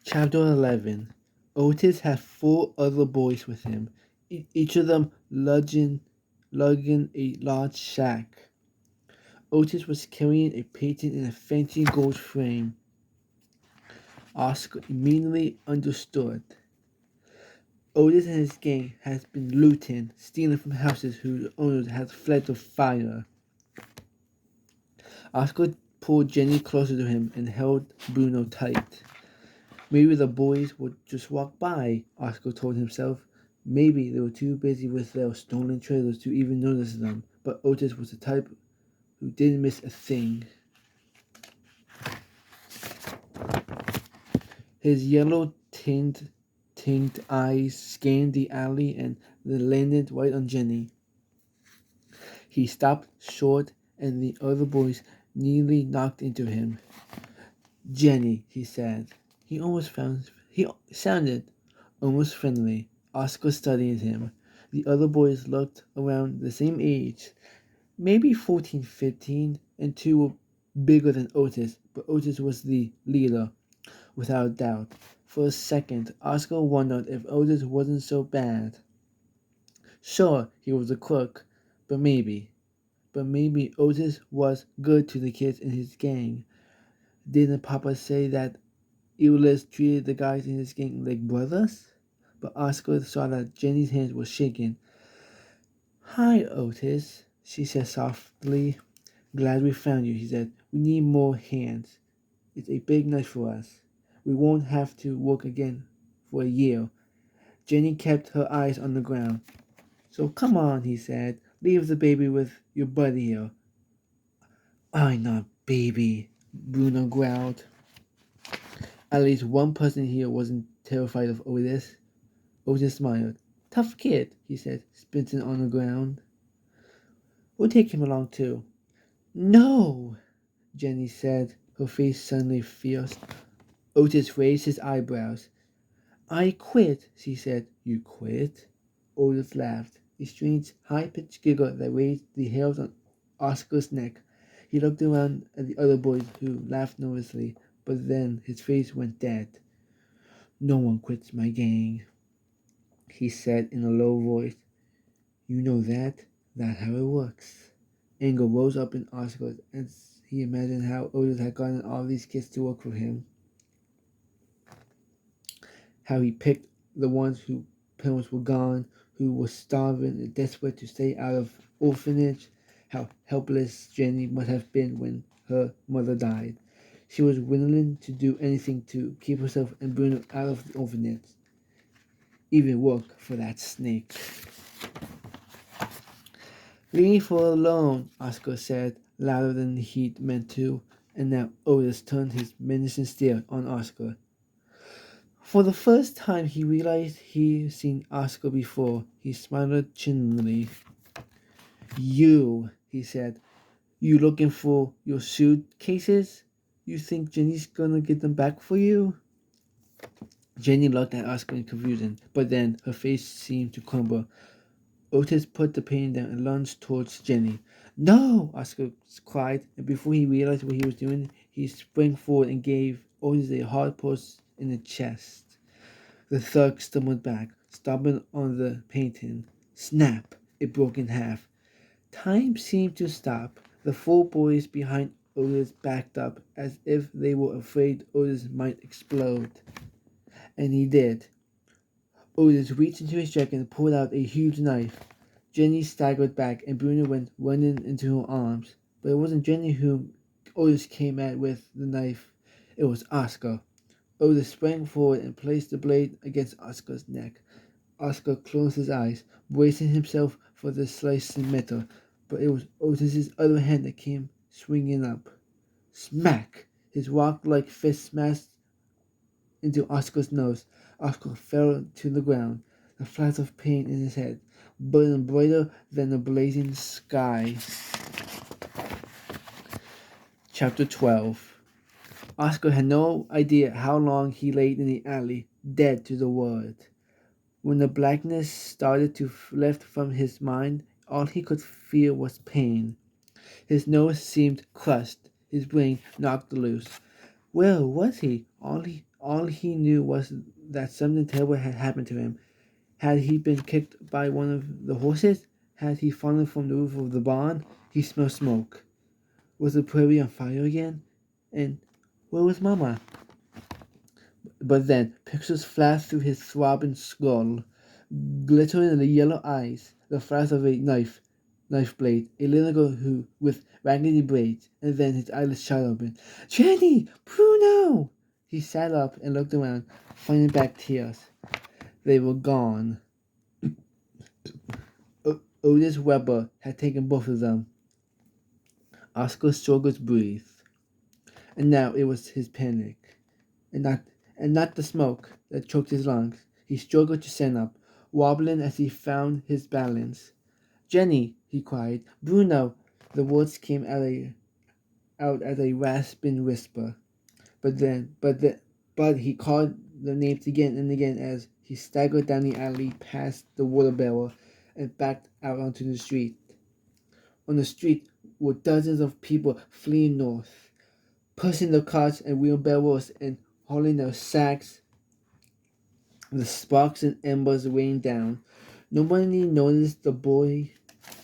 Chapter 11. Otis had four other boys with him, each of them lugging a large sack. Otis was carrying a painting in a fancy gold frame. Oscar immediately understood. Otis and his gang had been looting, stealing from houses whose owners had fled the fire. Oscar pulled Jenny closer to him and held Bruno tight. Maybe the boys would just walk by, Oscar told himself. Maybe they were too busy with their stolen trailers to even notice them, but Otis was the type who didn't miss a thing. His yellow-tinged eyes scanned the alley and then landed right on Jenny. He stopped short and the other boys nearly knocked into him. Jenny, he said. He sounded almost friendly. Oscar studied him. The other boys looked around the same age, maybe 14, 15, and two were bigger than Otis, but Otis was the leader, without doubt. For a second, Oscar wondered if Otis wasn't so bad. Sure, he was a crook, but maybe. But maybe Otis was good to the kids in his gang. Didn't Papa say that Euless treated the guys in his gang like brothers? But Oscar saw that Jenny's hands were shaking. Hi, Otis, she said softly. Glad we found you, he said. We need more hands. It's a big night for us. We won't have to work again for a year. Jenny kept her eyes on the ground. So come on, he said. Leave the baby with your buddy here. I'm not baby, Bruno growled. At least one person here wasn't terrified of Otis. Otis smiled. Tough kid, he said, spitting on the ground. We'll take him along too. No, Jenny said, her face suddenly fierce. Otis raised his eyebrows. I quit, she said. You quit? Otis laughed, a strange, high-pitched giggle that raised the hairs on Oscar's neck. He looked around at the other boys, who laughed nervously, but then his face went dead. No one quits my gang, he said in a low voice. You know that? That's how it works. Anger rose up in Oscar as he imagined how Otis had gotten all these kids to work for him. How he picked the ones whose parents were gone, who were starving and desperate to stay out of orphanage. How helpless Jenny must have been when her mother died. She was willing to do anything to keep herself and Bruno out of the orphanage. Even work for that snake. Leave her alone, Oscar said, louder than he'd meant to, and now Otis turned his menacing stare on Oscar. For the first time he realized he'd seen Oscar before. He smiled chinily. You, he said, you looking for your suitcases? You think Jenny's gonna get them back for you? Jenny looked at Oscar in confusion, but then her face seemed to crumble. Otis put the painting down and lunged towards Jenny. No! Oscar cried, and before he realized what he was doing, he sprang forward and gave Otis a hard push in the chest. The thug stumbled back, stomping on the painting. Snap! It broke in half. Time seemed to stop. The four boys behind Otis backed up as if they were afraid Otis might explode. And he did. Otis reached into his jacket and pulled out a huge knife. Jenny staggered back, and Bruno went running into her arms. But it wasn't Jenny whom Otis came at with the knife. It was Oscar. Otis sprang forward and placed the blade against Oscar's neck. Oscar closed his eyes, bracing himself for the slicing metal, but it was Otis's other hand that came swinging up. Smack! His rock-like fist smashed into Oscar's nose. Oscar fell to the ground, the flash of pain in his head, burning brighter than the blazing sky. Chapter 12. Oscar had no idea how long he lay in the alley, dead to the world. When the blackness started to lift from his mind, all he could feel was pain. His nose seemed crushed, his brain knocked loose. Where was he? All he knew was that something terrible had happened to him. Had he been kicked by one of the horses? Had he fallen from the roof of the barn? He smelled smoke. Was the prairie on fire again? And where was Mama? But then pictures flashed through his throbbing skull, glittering in the yellow eyes, the flash of a knife blade, a little girl who with raggedy braids, and then his eyelids shot open. Jenny! Bruno! He sat up and looked around, finding back tears. They were gone. Otis Weber had taken both of them. Oscar struggled to breathe, and now it was his panic, and not the smoke that choked his lungs. He struggled to stand up, wobbling as he found his balance. Jenny, he cried. Bruno. The words came out as a rasping whisper. But he called the names again and again as he staggered down the alley past the water barrel and backed out onto the street. On the street were dozens of people fleeing north, pushing their carts and wheelbarrows and hauling their sacks. The sparks and embers rained down. Nobody noticed the boy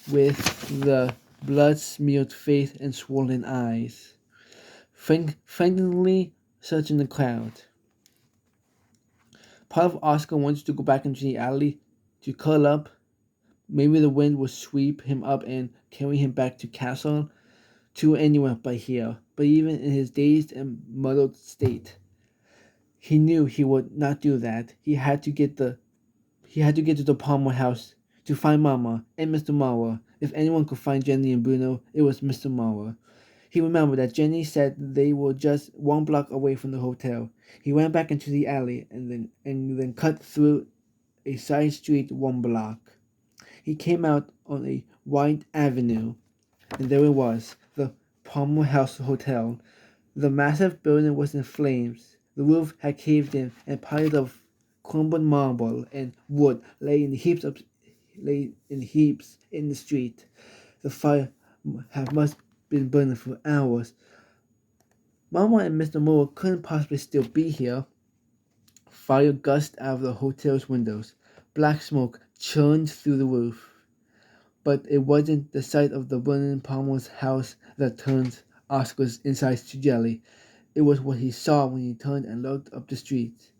with the blood-smeared face and swollen eyes, frantically searching the crowd. Part of Oscar wanted to go back into the alley to curl up. Maybe the wind would sweep him up and carry him back to castle, to anywhere but here. But even in his dazed and muddled state, he knew he would not do that. He had to get to the Palmer house to find Mama and Mr. Mauer. If anyone could find Jenny and Bruno, it was Mr. Mauer. He remembered that Jenny said they were just 1 block away from the hotel. He went back into the alley and then cut through a side street 1 block. He came out on a wide avenue, and there it was, the Palmer House Hotel. The massive building was in flames. The roof had caved in, and piles of crumbled marble and wood lay in heaps in the street. The fire must have been burning for hours. Mama and Mr. Moore couldn't possibly still be here. Fire gushed out of the hotel's windows. Black smoke churned through the roof. But it wasn't the sight of the burning Palmer's house that turned Oscar's insides to jelly. It was what he saw when he turned and looked up the street.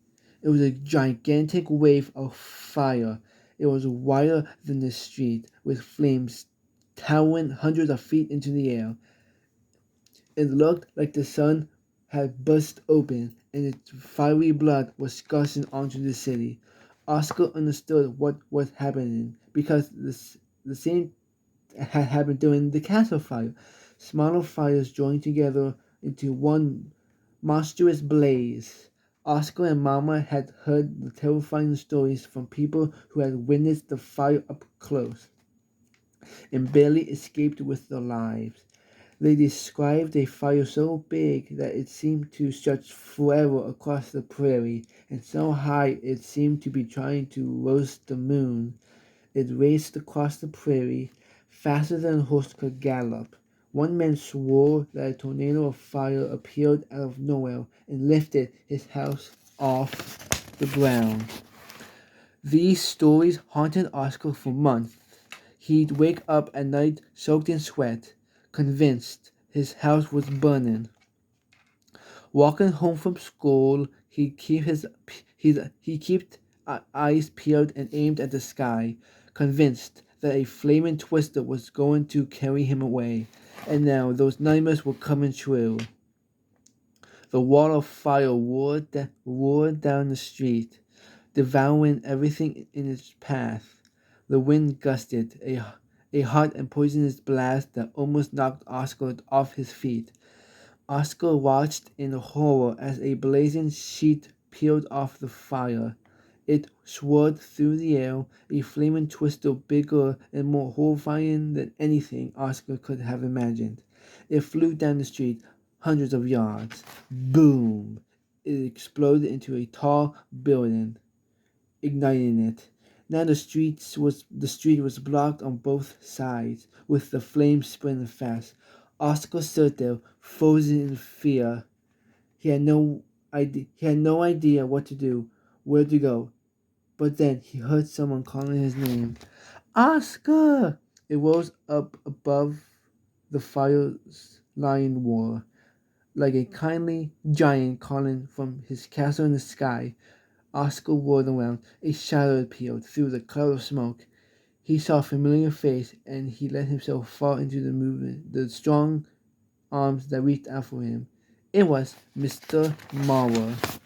It was a gigantic wave of fire. It was wider than the street, with flames towering hundreds of feet into the air. It looked like the sun had burst open, and its fiery blood was gushing onto the city. Oscar understood what was happening, because the same had happened during the castle fire. Smaller fires joined together into one monstrous blaze. Oscar and Mama had heard the terrifying stories from people who had witnessed the fire up close and barely escaped with their lives. They described a fire so big that it seemed to stretch forever across the prairie, and so high it seemed to be trying to roast the moon. It raced across the prairie faster than a horse could gallop. One man swore that a tornado of fire appeared out of nowhere and lifted his house off the ground. These stories haunted Oscar for months. He'd wake up at night soaked in sweat, convinced his house was burning. Walking home from school, he'd keep eyes peeled and aimed at the sky, convinced that a flaming twister was going to carry him away. And now those nightmares were coming true. The wall of fire roared down the street, devouring everything in its path. The wind gusted, a hot and poisonous blast that almost knocked Oscar off his feet. Oscar watched in horror as a blazing sheet peeled off the fire. It swirled through the air, a flaming twister bigger and more horrifying than anything Oscar could have imagined. It flew down the street, hundreds of yards. Boom! It exploded into a tall building, igniting it. Now the street was blocked on both sides, with the flames spreading fast. Oscar stood there, frozen in fear. He had no He had no idea what to do, where to go. But then he heard someone calling his name. Oscar! It rose up above the fire's lying wall, like a kindly giant calling from his castle in the sky. Oscar whirled around. A shadow appeared through the cloud of smoke. He saw a familiar face, and he let himself fall into the strong arms that reached out for him. It was Mr. Marwer.